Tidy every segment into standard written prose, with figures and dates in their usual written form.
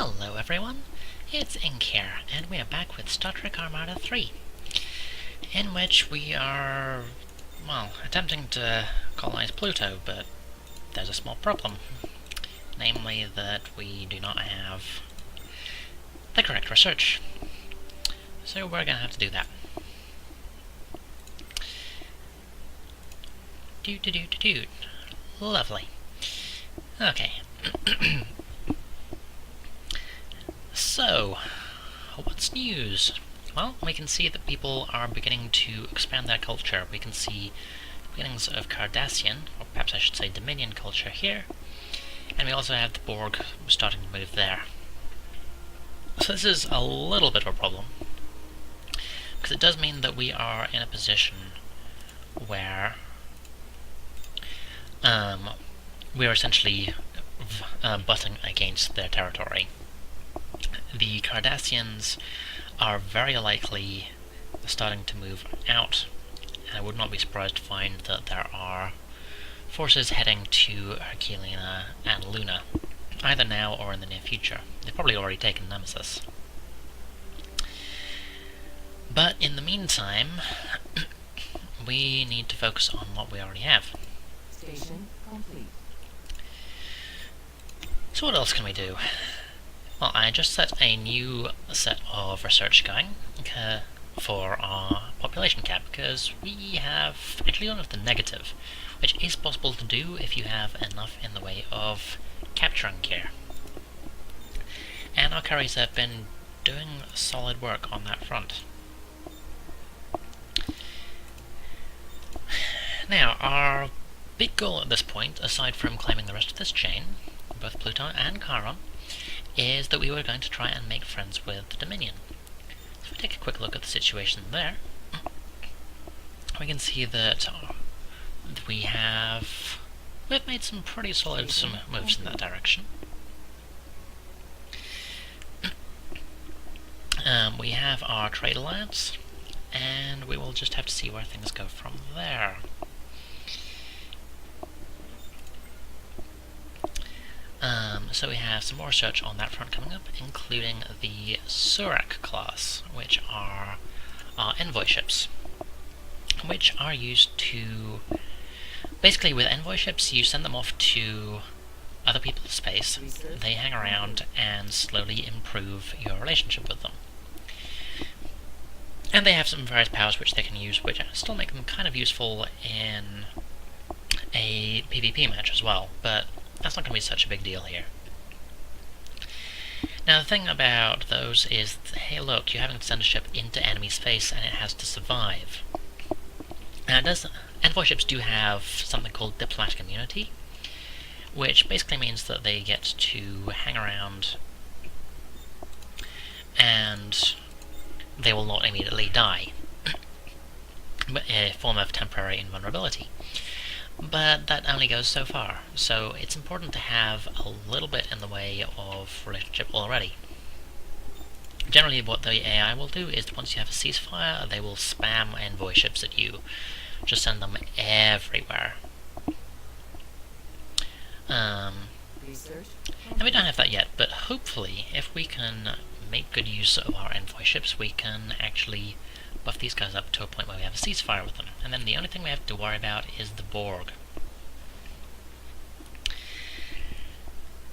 Hello everyone, it's Ink here, and we are back with Star Trek Armada 3, in which we are, well, attempting to colonize Pluto, but there's a small problem. Namely that we do not have the correct research. So we're gonna have to do that. Lovely. Okay. So, what's news? Well, we can see that people are beginning to expand their culture. We can see beginnings of Cardassian, or perhaps I should say Dominion culture here, and we also have the Borg starting to move there. So this is a little bit of a problem, because it does mean that we are in a position where we are essentially butting against their territory. The Cardassians are very likely starting to move out, and I would not be surprised to find that there are forces heading to Herculina and Luna, either now or in the near future. They've probably already taken Nemesis. But in the meantime, we need to focus on what we already have. Station complete. So what else can we do? Well, I just set a new set of research going for our population cap, because we have actually gone with the negative, which is possible to do if you have enough in the way of capturing gear. And our carriers have been doing solid work on that front. Now, our big goal at this point, aside from claiming the rest of this chain, both Pluto and Chiron, is that we were going to try and make friends with the Dominion. So if we take a quick look at the situation there, we can see that we've made some pretty solid moves in that direction. We have our trade alliance, and we will just have to see where things go from there. So we have some more research on that front coming up, including the Surak class, which are our envoy ships, which are used to... Basically, with envoy ships, you send them off to other people's space, they hang around and slowly improve your relationship with them. And they have some various powers which they can use, which still make them kind of useful in a PvP match as well, but that's not going to be such a big deal here. Now the thing about those is, hey look, you're having to send a ship into enemy space and it has to survive. Now envoy ships do have something called diplomatic immunity, which basically means that they get to hang around and they will not immediately die, but a form of temporary invulnerability. But that only goes so far, so it's important to have a little bit in the way of relationship already. Generally what the AI will do is that once you have a ceasefire, they will spam envoy ships at you. Just send them everywhere. And we don't have that yet, but hopefully if we can make good use of our envoy ships, we can actually buff these guys up to a point where we have a ceasefire with them. And then the only thing we have to worry about is the Borg.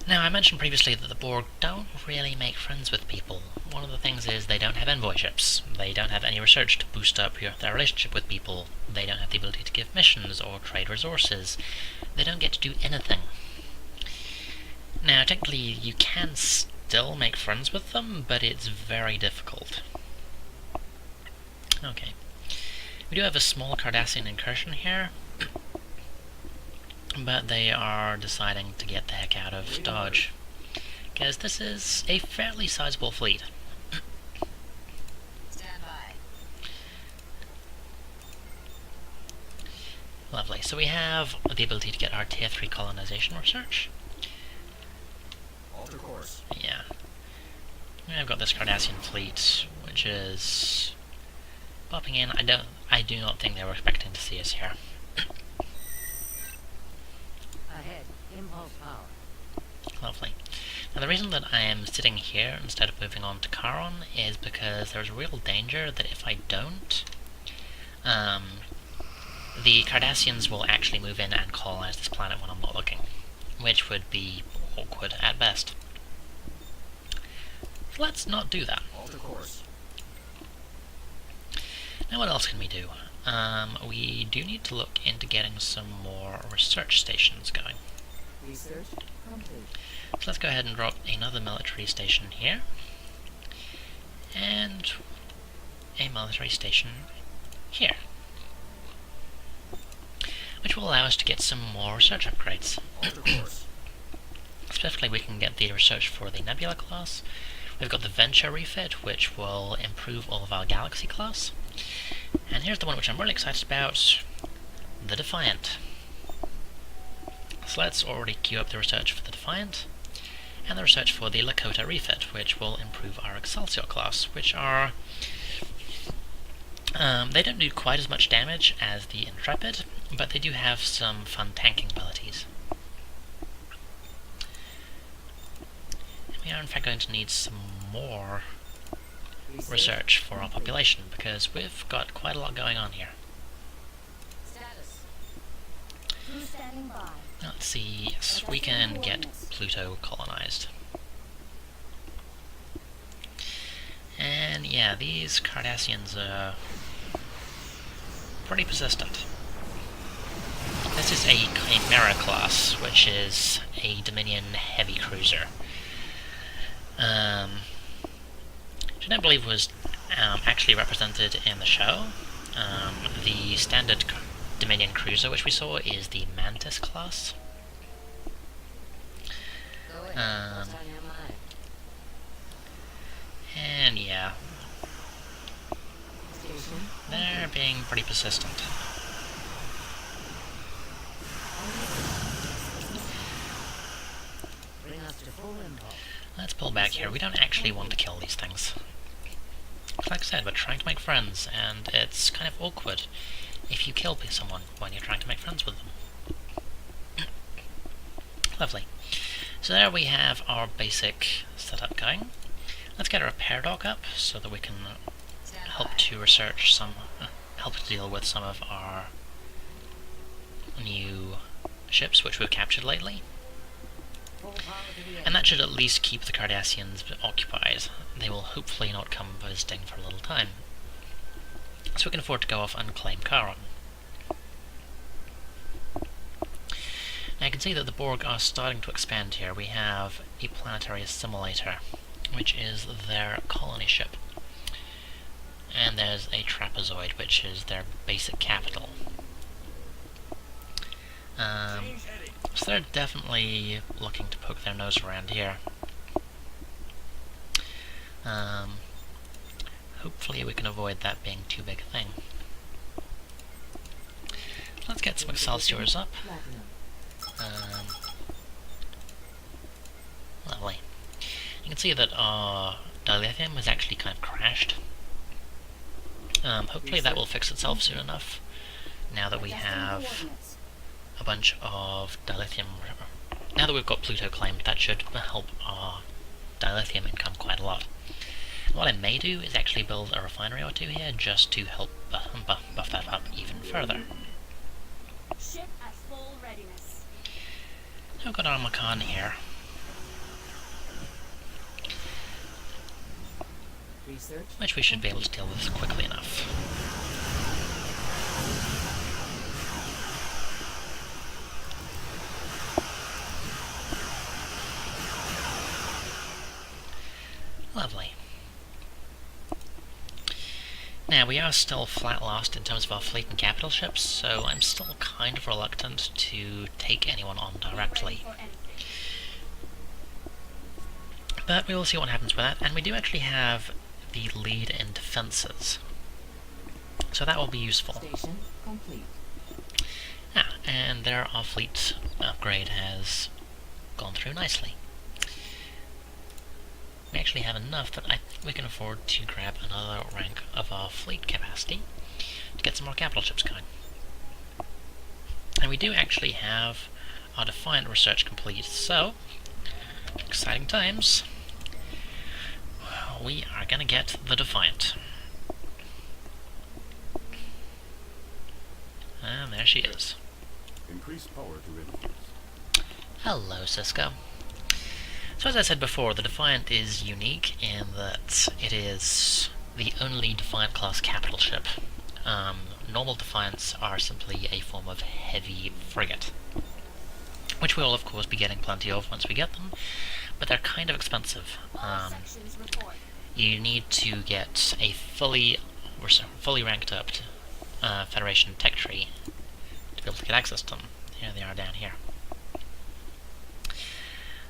Now, I mentioned previously that the Borg don't really make friends with people. One of the things is they don't have envoy ships. They don't have any research to boost up their relationship with people. They don't have the ability to give missions or trade resources. They don't get to do anything. Now, technically, you can still make friends with them, but it's very difficult. Okay. We do have a small Cardassian incursion here, but they are deciding to get the heck out of Dodge, because this is a fairly sizable fleet. Stand by. Lovely. So we have the ability to get our Tier 3 colonization research. Alter course. Yeah. I've got this Cardassian fleet, which is popping in. I do not think they were expecting to see us here. Ahead. Impulse power. Lovely. And the reason that I am sitting here instead of moving on to Charon is because there's a real danger that if I don't, the Cardassians will actually move in and colonize this planet when I'm not looking, which would be awkward at best. So let's not do that. Alter course. Now what else can we do? We do need to look into getting some more research stations going. Research complete. So let's go ahead and drop another military station here, and a military station here, which will allow us to get some more research upgrades. Alter course. Specifically, we can get the research for the Nebula class. We've got the Venture refit, which will improve all of our Galaxy class. And here's the one which I'm really excited about, the Defiant. So let's already queue up the research for the Defiant, and the research for the Lakota refit, which will improve our Excelsior class, which are... they don't do quite as much damage as the Intrepid, but they do have some fun tanking abilities. And we are in fact going to need some more research for our population, because we've got quite a lot going on here. Status. Crew standing by. Let's see, yes, we can get Pluto colonized. And yeah, these Cardassians are pretty persistent. This is a Chimera class, which is a Dominion heavy cruiser. Which I don't believe was actually represented in the show. The standard Dominion cruiser which we saw is the Mantis class. And yeah, they're being pretty persistent. Bring us to full impulse. Let's pull back here. We don't actually want to kill these things. Like I said, we're trying to make friends, and it's kind of awkward if you kill someone when you're trying to make friends with them. Lovely. So there we have our basic setup going. Let's get a repair dock up so that we can help to research some, help to deal with some of our new ships which we've captured lately. And that should at least keep the Cardassians occupied. They will hopefully not come visiting for a little time. So we can afford to go off and claim Charon. Now you can see that the Borg are starting to expand here. We have a planetary assimilator, which is their colony ship. And there's a trapezoid, which is their basic capital. So they're definitely looking to poke their nose around here. Hopefully we can avoid that being too big a thing. Let's get some Excelsiors up. Lovely. You can see that our dilithium has actually kind of crashed. Hopefully that will fix itself soon enough, now that we have a bunch of dilithium. Now that we've got Pluto claimed, that should help our dilithium income quite a lot. What I may do is actually build a refinery or two here, just to help buff that up even further. Ship at full readiness. So we've got our Macan here. Research. Which we should be able to deal with quickly enough. Lovely. Now, we are still flat last in terms of our fleet and capital ships, so I'm still kind of reluctant to take anyone on directly. For anything. But we will see what happens with that, and we do actually have the lead in defences. So that will be useful. Station complete. Ah, and there our fleet upgrade has gone through nicely. We actually have enough that I think we can afford to grab another rank of our fleet capacity to get some more capital ships going. And we do actually have our Defiant research complete, so Exciting times. We are gonna get the Defiant. And there she is. Increase power to reinforce. Hello, Cisco. So as I said before, the Defiant is unique in that it is the only Defiant class capital ship. Normal Defiants are simply a form of heavy frigate, which we will of course be getting plenty of once we get them, but they're kind of expensive. All sections report. You need to get a fully ranked up Federation tech tree to be able to get access to them. Here they are down here.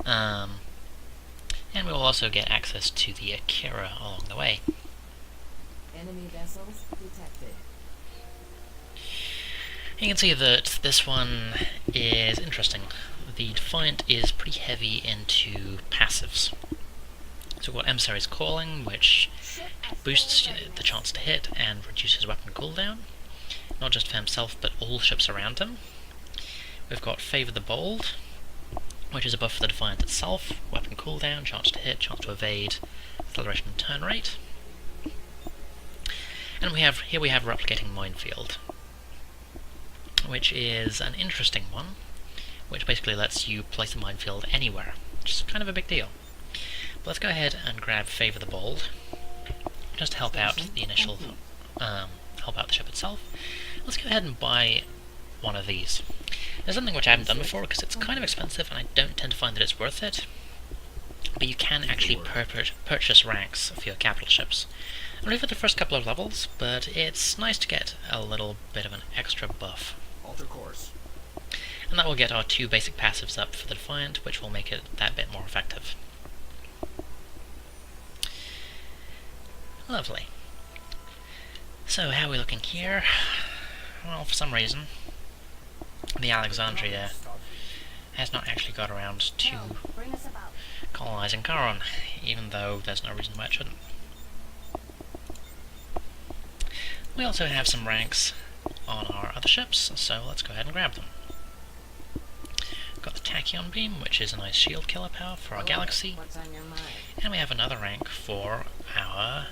And we will also get access to the Akira along the way. Enemy vessels detected. You can see that this one is interesting. The Defiant is pretty heavy into passives. So we've got Emissary's Calling, which Ship at boosts full readiness. the chance to hit and reduces weapon cooldown, not just for himself but all ships around him. We've got Favour the Bold, which is a buff for the Defiant itself, weapon cooldown, chance to hit, chance to evade, acceleration and turn rate. And we have Replicating Minefield, which is an interesting one, which basically lets you place a minefield anywhere, which is kind of a big deal. But let's go ahead and grab Favour the Bold, just to help out the initial, help out the ship itself. Let's go ahead and buy one of these. There's something which I haven't done before because it's kind of expensive and I don't tend to find that it's worth it. But you can actually purchase ranks for your capital ships. Only for the first couple of levels, but it's nice to get a little bit of an extra buff. Alter course. And that will get our 2 basic passives up for the Defiant, which will make it that bit more effective. Lovely. So how are we looking here? Well, for some reason, the Alexandria has not actually got around to Helm, bring us about. colonizing Charon, even though there's no reason why it shouldn't. We also have some ranks on our other ships, so let's go ahead and grab them. We've got the Tachyon Beam, which is a nice shield killer power for our galaxy, What's on your mind? and we have another rank for our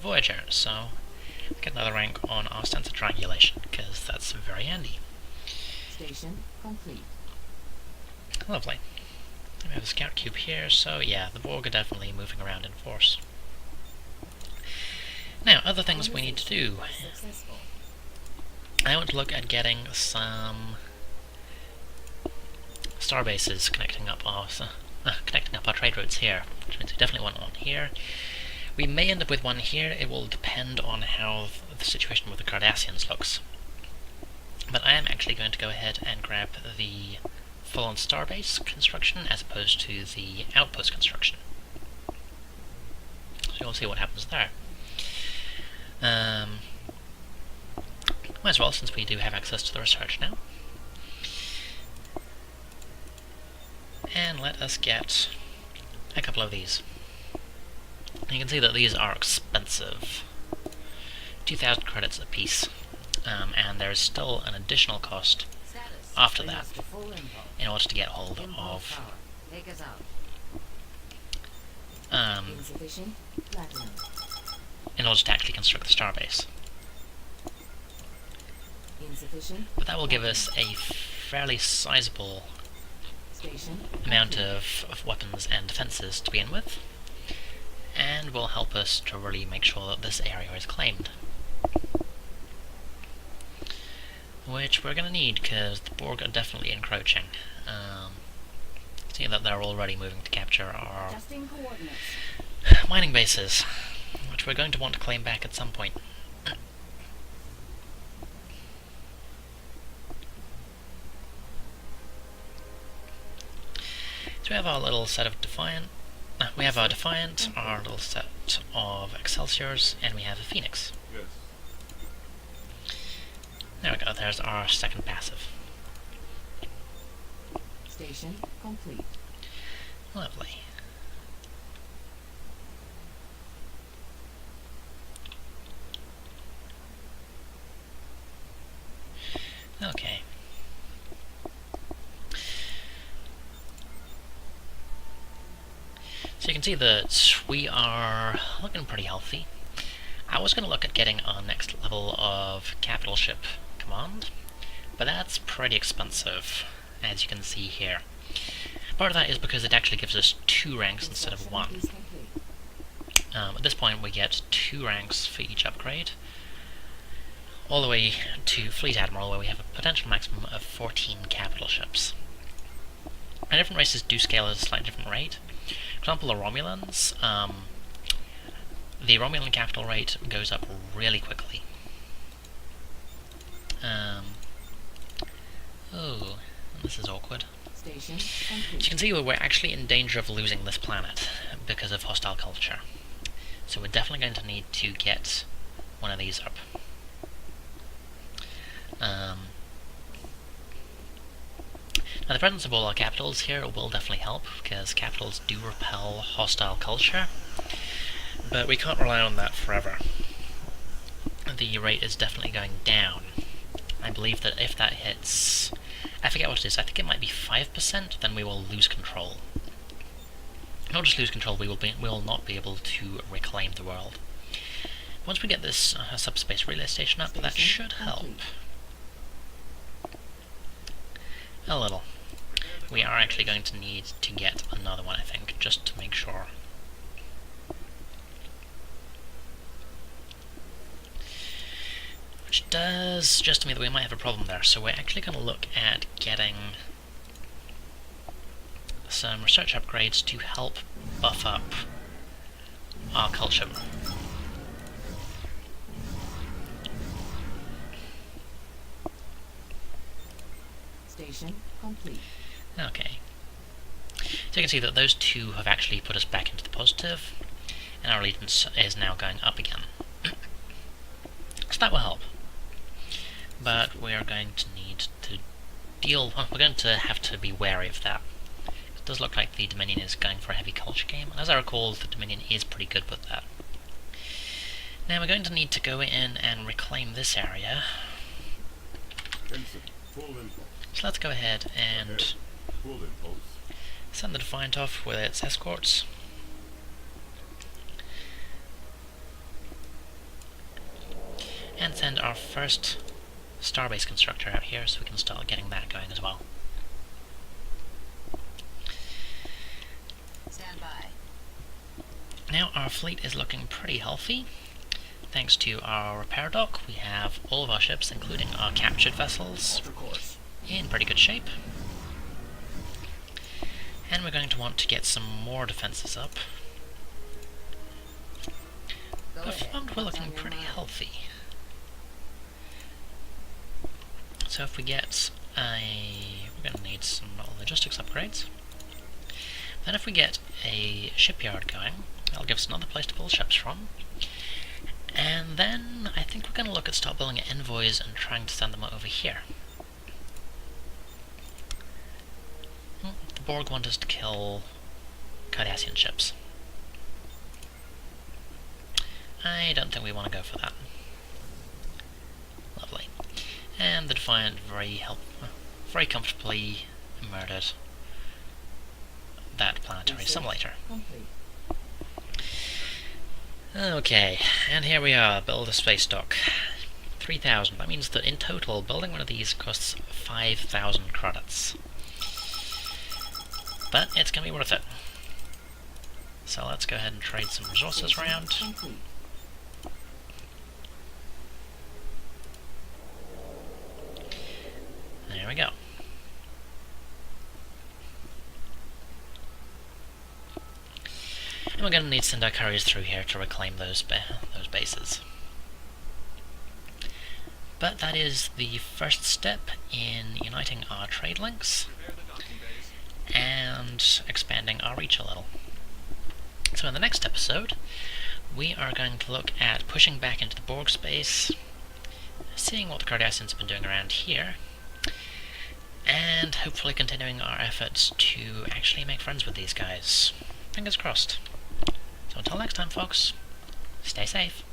Voyager, so let's get another rank on our sensor triangulation, because that's very handy. Station complete. Lovely. We have a scout cube here, so yeah, the Borg are definitely moving around in force. Now, other things we need to do. Successful. I want to look at getting some star bases connecting up our trade routes here, which means we definitely want one here. We may end up with one here. It will depend on how the situation with the Cardassians looks. But I am actually going to go ahead and grab the full-on starbase construction as opposed to the outpost construction. So we'll see what happens there. Might as well, since we do have access to the research now. And let us get a couple of these. You can see that these are expensive. 2,000 credits a piece. And there's still an additional cost Status. after Bring that us to full impulse. in order to get hold Impulse of power. Take us out. Insufficient platinum. in order to actually construct the starbase. Insufficient. But that will give us a fairly sizable Station amount complete. of weapons and defences to begin with, and will help us to really make sure that this area is claimed. Which we're going to need, because the Borg are definitely encroaching. See that they're already moving to capture our Adjusting coordinates. mining bases, which we're going to want to claim back at some point. So we have our little set of Defiant. We have our Defiant, our little set of Excelsiors, and we have a Phoenix. Yes. There we go, there's our second passive. Station complete. Lovely. Okay. So you can see that we are looking pretty healthy. I was going to look at getting our next level of capital ship command, but that's pretty expensive, as you can see here. Part of that is because it actually gives us 2 ranks instead of 1. Construction is complete. At this point we get 2 ranks for each upgrade, all the way to Fleet Admiral, where we have a potential maximum of 14 capital ships. And different races do scale at a slightly different rate. For example, the Romulans, the Romulan capital rate goes up really quickly. Oh, this is awkward. Station As you complete. can see, we're actually in danger of losing this planet because of hostile culture. So we're definitely going to need to get one of these up. Now the presence of all our capitals here will definitely help, because capitals do repel hostile culture, but we can't rely on that forever. The rate is definitely going down. I believe that if that hits, I forget what it is, I think it might be 5%, then we will lose control. Not just lose control, we will not be able to reclaim the world. Once we get this subspace relay station up, that should help. A little. We are actually going to need to get another one, I think, just to make sure. Which does suggest to me that we might have a problem there, so we're actually going to look at getting some research upgrades to help buff up our culture. Station complete. Okay. So you can see that those 2 have actually put us back into the positive, and our allegiance is now going up again. So that will help. But we are going to need to we're going to have to be wary of that. It does look like the Dominion is going for a heavy culture game, and as I recall, the Dominion is pretty good with that. Now we're going to need to go in and reclaim this area. Ensign, full impulse. So let's go ahead and Full impulse. send the Defiant off with its escorts. And send our first starbase constructor out here so we can start getting that going as well. Stand by. Now our fleet is looking pretty healthy. Thanks to our repair dock, we have all of our ships, including our captured vessels, Alter course. in pretty good shape. And we're going to want to get some more defenses up. Go But ahead. found we're What's looking on your pretty mind? healthy. So if we get we're going to need some logistics upgrades. Then if we get a shipyard going, that'll give us another place to pull ships from. And then I think we're going to look at start building envoys and trying to send them over here. The Borg want us to kill Cardassian ships. I don't think we want to go for that. Lovely. And the Defiant very comfortably murdered that planetary Research simulator. complete. Okay, and here we are, build a space dock. 3,000. That means that in total, building one of these costs 5,000 credits. But it's going to be worth it. So let's go ahead and trade some resources Station around. complete. There we go. And we're going to need to send our couriers through here to reclaim those bases. But that is the first step in uniting our trade links and expanding our reach a little. So in the next episode, we are going to look at pushing back into the Borg space, seeing what the Cardassians have been doing around here, and hopefully continuing our efforts to actually make friends with these guys. Fingers crossed. So until next time, folks, stay safe.